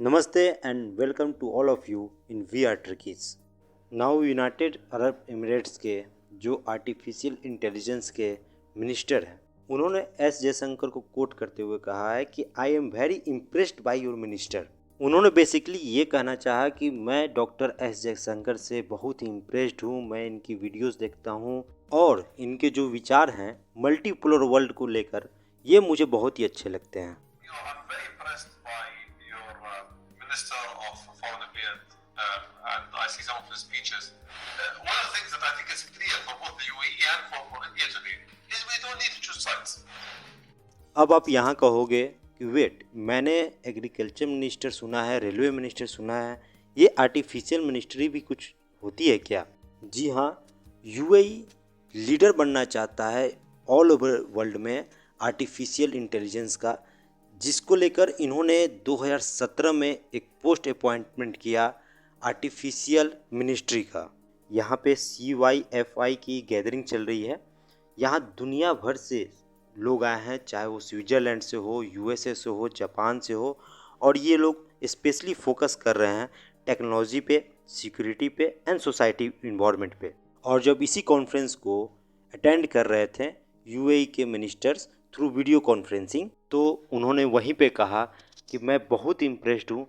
Namaste and welcome to all of you in VR Turkeys. Now United Arab Emirates के जो artificial intelligence के minister हैं उन्होंने S Jaishankar को कोट करते हुए कहा है कि I am very impressed by your minister. उन्होंने बेसिकली ये कहना चाहा कि मैं डॉक्टर एस जयशंकर से बहुत ही इम्प्रेस्ड हूँ। मैं इनकी वीडियोस देखता हूँ और इनके जो विचार हैं मल्टीपोलर वर्ल्ड को लेकर ये मुझे बहुत ही अच्छे लगते हैं। I'm very impressed by your Minister of Foreign Affairs, and I see some of his speeches. One of the things that I think is clear for both the UAE and for India today is we don't need to choose sides. अब आप यहाँ कहोगे कि wait, मैंने agriculture minister सुना है, railway minister सुना है, ये आर्टिफिशियल मिनिस्ट्री भी कुछ होती है क्या? जी हाँ, यूएई लीडर बनना चाहता है ऑल ओवर वर्ल्ड में आर्टिफिशियल इंटेलिजेंस का, जिसको लेकर इन्होंने 2017 में एक पोस्ट अपॉइंटमेंट किया आर्टिफिशियल मिनिस्ट्री का। यहाँ पे CYFI की गैदरिंग चल रही है। यहाँ दुनिया भर से लोग आए हैं, चाहे वो स्विट्ज़रलैंड से हो, USA से हो, जापान से हो, और ये लोग स्पेशली फोकस कर रहे हैं टेक्नोलॉजी पे, सिक्योरिटी पे एंड सोसाइटी इन्वायरमेंट पे। और जब इसी कॉन्फ्रेंस को अटेंड कर रहे थे UAE के मिनिस्टर्स थ्रू वीडियो कॉन्फ्रेंसिंग, तो उन्होंने वहीं पे कहा कि मैं बहुत इम्प्रेस्ड हूँ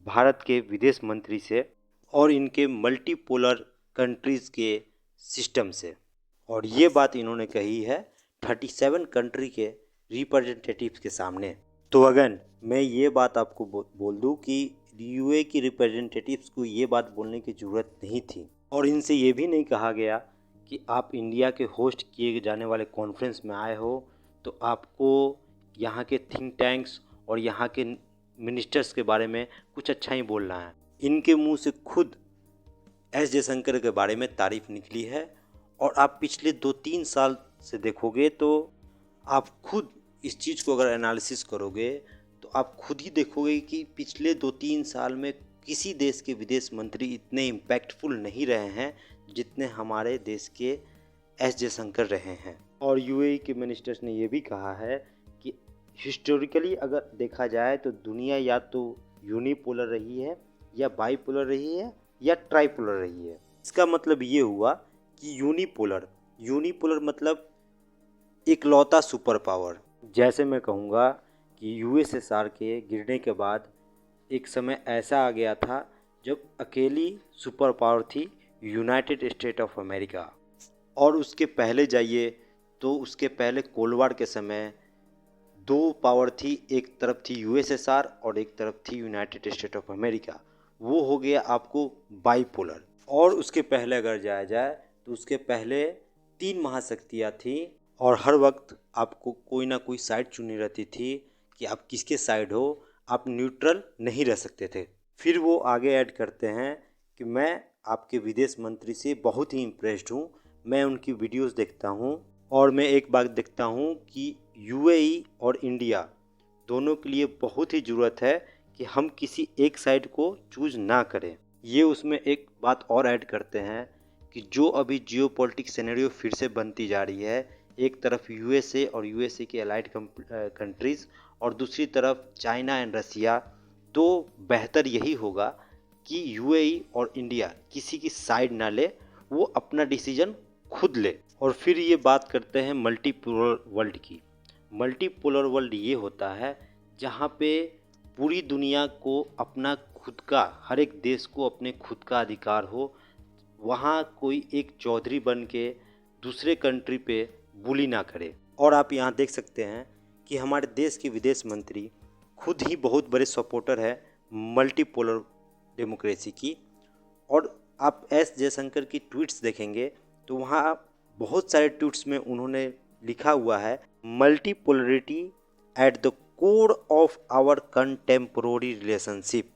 भारत के विदेश मंत्री से और इनके मल्टीपोलर कंट्रीज़ के सिस्टम से। और ये बात इन्होंने कही है 37 कंट्री के रिप्रेजेंटेटिव्स के सामने। तो अगन मैं ये बात आपको बोल दूँ कि UAE की रिप्रेजेंटेटिव्स को ये बात बोलने की ज़रूरत नहीं थी, और इनसे ये भी नहीं कहा गया कि आप इंडिया के होस्ट किए जाने वाले कॉन्फ्रेंस में आए हो तो आपको यहाँ के थिंक टैंक्स और यहाँ के मिनिस्टर्स के बारे में कुछ अच्छा ही बोलना है। इनके मुंह से खुद एस जयशंकर के बारे में तारीफ निकली है, और आप पिछले 2-3 साल से देखोगे तो आप खुद इस चीज़ को अगर एनालिसिस करोगे तो आप खुद ही देखोगे कि पिछले 2-3 साल में किसी देश के विदेश मंत्री इतने इम्पैक्टफुल नहीं रहे हैं जितने हमारे देश के एस जयशंकर रहे हैं। और UAE के मिनिस्टर्स ने ये भी कहा है कि हिस्टोरिकली अगर देखा जाए तो दुनिया या तो यूनिपोलर रही है या बाईपोलर रही है या ट्राईपोलर रही है। इसका मतलब ये हुआ कि यूनिपोलर मतलब इकलौता सुपर पावर। जैसे मैं कहूँगा कि USSR के गिरने के बाद एक समय ऐसा आ गया था जब अकेली सुपर पावर थी यूनाइटेड स्टेट ऑफ अमेरिका, और उसके पहले जाइए तो उसके पहले कोल्ड वॉर के समय 2 पावर थी, एक तरफ थी USSR और एक तरफ थी यूनाइटेड स्टेट ऑफ अमेरिका। वो हो गया आपको बाईपोलर। और उसके पहले अगर जाया जाए तो उसके पहले 3 महाशक्तियाँ थी, और हर वक्त आपको कोई ना कोई साइड चुनी रहती थी कि आप किसके साइड हो, आप न्यूट्रल नहीं रह सकते थे। फिर वो आगे ऐड करते हैं कि मैं आपके विदेश मंत्री से बहुत ही इम्प्रेस्ड हूँ, मैं उनकी वीडियोस देखता हूँ, और मैं एक बात देखता हूँ कि UAE और इंडिया दोनों के लिए बहुत ही ज़रूरत है कि हम किसी एक साइड को चूज़ ना करें। ये उसमें एक बात और ऐड करते हैं कि जो अभी जियोपॉलिटिक्स सिनेरियो फिर से बनती जा रही है, एक तरफ USA और USA के अलाइड कंट्रीज़ और दूसरी तरफ चाइना एंड रसिया, तो बेहतर यही होगा कि UAE और इंडिया किसी की साइड ना ले, वो अपना डिसीजन खुद ले। और फिर ये बात करते हैं मल्टीपोलर वर्ल्ड की। मल्टीपोलर वर्ल्ड ये होता है जहाँ पे पूरी दुनिया को अपना खुद का, हर एक देश को अपने खुद का अधिकार हो, वहाँ कोई एक चौधरी बन के दूसरे कंट्री पे बुली ना करे। और आप यहाँ देख सकते हैं कि हमारे देश के विदेश मंत्री खुद ही बहुत बड़े सपोर्टर है मल्टीपोलर डेमोक्रेसी की। और आप एस जयशंकर की ट्वीट्स देखेंगे तो वहाँ बहुत सारे ट्वीट्स में उन्होंने लिखा हुआ है multipolarity at the core of our contemporary relationship.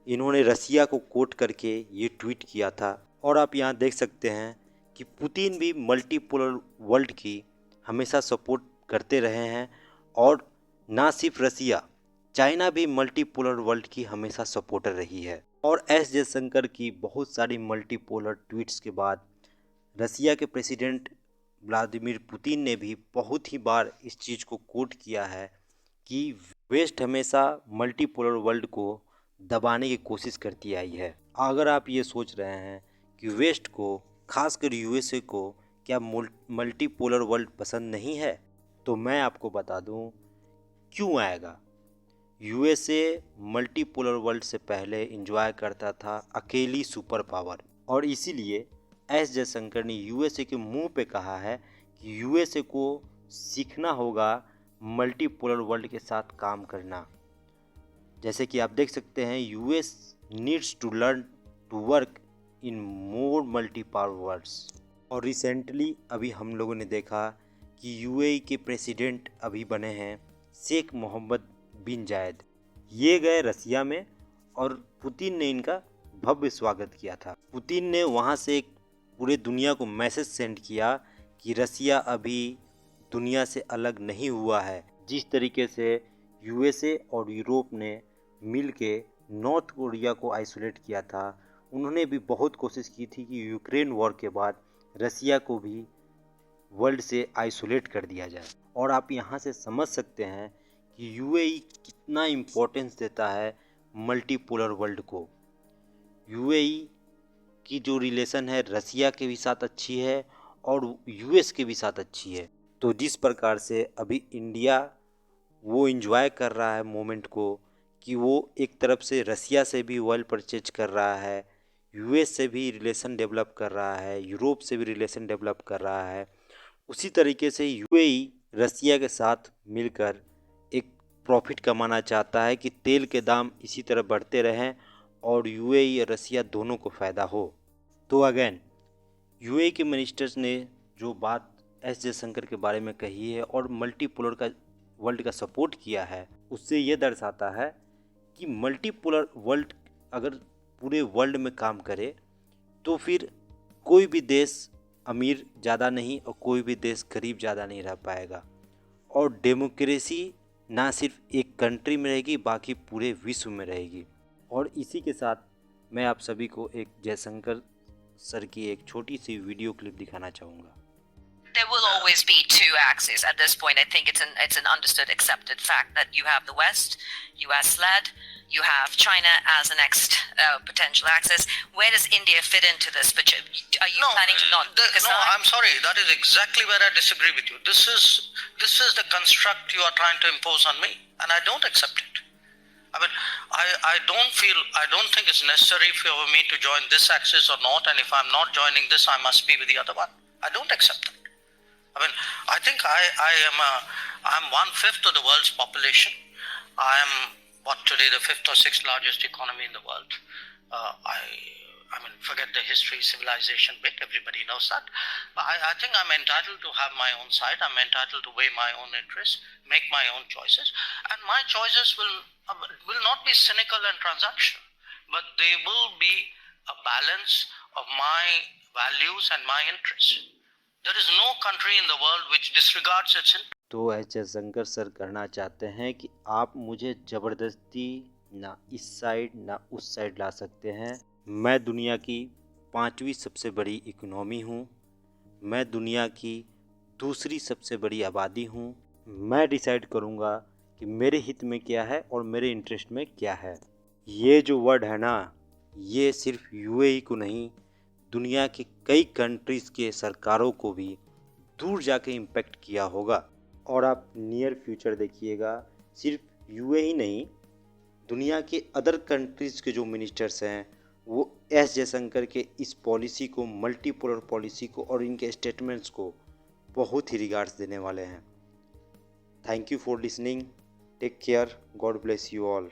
इन्होंने रसिया को कोट करके ये ट्वीट किया था। और आप यहाँ देख सकते हैं कि पुतिन भी मल्टीपोलर वर्ल्ड की हमेशा सपोर्ट करते रहे हैं, और ना सिर्फ रसिया, चाइना भी मल्टीपोलर वर्ल्ड की हमेशा सपोर्टर रही है। और एस जयशंकर की बहुत सारी मल्टीपोलर ट्वीट्स के बाद रसिया के प्रेसिडेंट व्लादिमीर पुतिन ने भी बहुत ही बार इस चीज़ को कोट किया है कि वेस्ट हमेशा मल्टीपोलर वर्ल्ड को दबाने की कोशिश करती आई है। अगर आप ये सोच रहे हैं कि वेस्ट को, खासकर यूएसए को, क्या मल्टीपोलर वर्ल्ड पसंद नहीं है, तो मैं आपको बता दूं क्यों आएगा। यूएसए मल्टीपोलर वर्ल्ड से पहले एंजॉय करता था अकेली सुपर पावर, और इसीलिए एस जयशंकर ने यूएसए के मुंह पे कहा है कि यूएसए को सीखना होगा मल्टीपोलर वर्ल्ड के साथ काम करना। जैसे कि आप देख सकते हैं, US needs to learn to work in more multipower worlds. और रिसेंटली अभी हम लोगों ने देखा कि यूएई के प्रेसिडेंट अभी बने हैं शेख मोहम्मद बिन जायद। ये गए रसिया में और पुतिन ने इनका भव्य स्वागत किया था। पुतिन ने वहाँ से एक पूरे दुनिया को मैसेज सेंड किया कि रसिया अभी दुनिया से अलग नहीं हुआ है। जिस तरीके से यूएसए और यूरोप ने मिल के नॉर्थ कोरिया को आइसोलेट किया था, उन्होंने भी बहुत कोशिश की थी कि यूक्रेन वॉर के बाद रसिया को भी वर्ल्ड से आइसोलेट कर दिया जाए। और आप यहाँ से समझ सकते हैं कि यूएई कितना इम्पोर्टेंस देता है मल्टीपोलर वर्ल्ड को। यूएई की जो रिलेशन है रसिया के भी साथ अच्छी है और यूएस के भी साथ अच्छी है। तो जिस प्रकार से अभी इंडिया वो एंजॉय कर रहा है मोमेंट को कि वो एक तरफ से रसिया से भी ऑयल परचेज कर रहा है, यूएस से भी रिलेशन डेवलप कर रहा है, यूरोप से भी रिलेशन डेवलप कर रहा है, उसी तरीके से यूएई रसिया के साथ मिलकर एक प्रॉफिट कमाना चाहता है कि तेल के दाम इसी तरह बढ़ते रहें और यूएई और रसिया दोनों को फ़ायदा हो। तो अगेन यूएई के मिनिस्टर्स ने जो बात एस जयशंकर के बारे में कही है और मल्टीपोलर का वर्ल्ड का सपोर्ट किया है, उससे ये दर्शाता है कि मल्टीपोलर वर्ल्ड अगर पूरे वर्ल्ड में काम करे तो फिर कोई भी देश अमीर ज़्यादा नहीं और कोई भी देश गरीब ज़्यादा नहीं रह पाएगा। और डेमोक्रेसी ना सिर्फ एक कंट्री में रहेगी, बाकी पूरे विश्व में रहेगी। और इसी के साथ मैं आप सभी को एक जयशंकर सर की एक छोटी सी वीडियो क्लिप दिखाना चाहूँगा। There will always be two axes. At this point, I think it's an understood, accepted fact that you have the West, US-led, you have China as the next potential axis. Where does India fit into this? But are you planning to not take a side? No, I'm sorry. That is exactly where I disagree with you. This is the construct you are trying to impose on me, and I don't accept it. I mean, I don't think it's necessary for me to join this axis or not, and if I'm not joining this, I must be with the other one. I don't accept that. I mean, I think I'm 1/5 of the world's population. I am today the 5th or 6th largest economy in the world. I mean, forget the history, civilization bit. Everybody knows that. But I think I'm entitled to have my own side. I'm entitled to weigh my own interests, make my own choices, and my choices will not be cynical and transactional, but they will be a balance of my values and my interests. There is no country in the world which disregards its interests. तो S Jaishankar sir कहना चाहते हैं कि आप मुझे ज़बरदस्ती ना इस साइड ना उस साइड ला सकते हैं। मैं दुनिया की 5वीं सबसे बड़ी इकोनॉमी हूँ, मैं दुनिया की 2री सबसे बड़ी आबादी हूँ। मैं डिसाइड करूँगा कि मेरे हित में क्या है और मेरे इंटरेस्ट में क्या है। ये जो वर्ड है ना, ये सिर्फ यूएई को नहीं, दुनिया के कई कंट्रीज़ के सरकारों को भी दूर जाके इम्पैक्ट किया होगा। और आप नियर फ्यूचर देखिएगा, सिर्फ यूएई नहीं, दुनिया के अदर कंट्रीज़ के जो मिनिस्टर्स हैं वो एस जयशंकर के इस पॉलिसी को, मल्टीपोलर पॉलिसी को और इनके स्टेटमेंट्स को बहुत ही रिगार्ड्स देने वाले हैं। Thank you for listening, take care, God bless you all.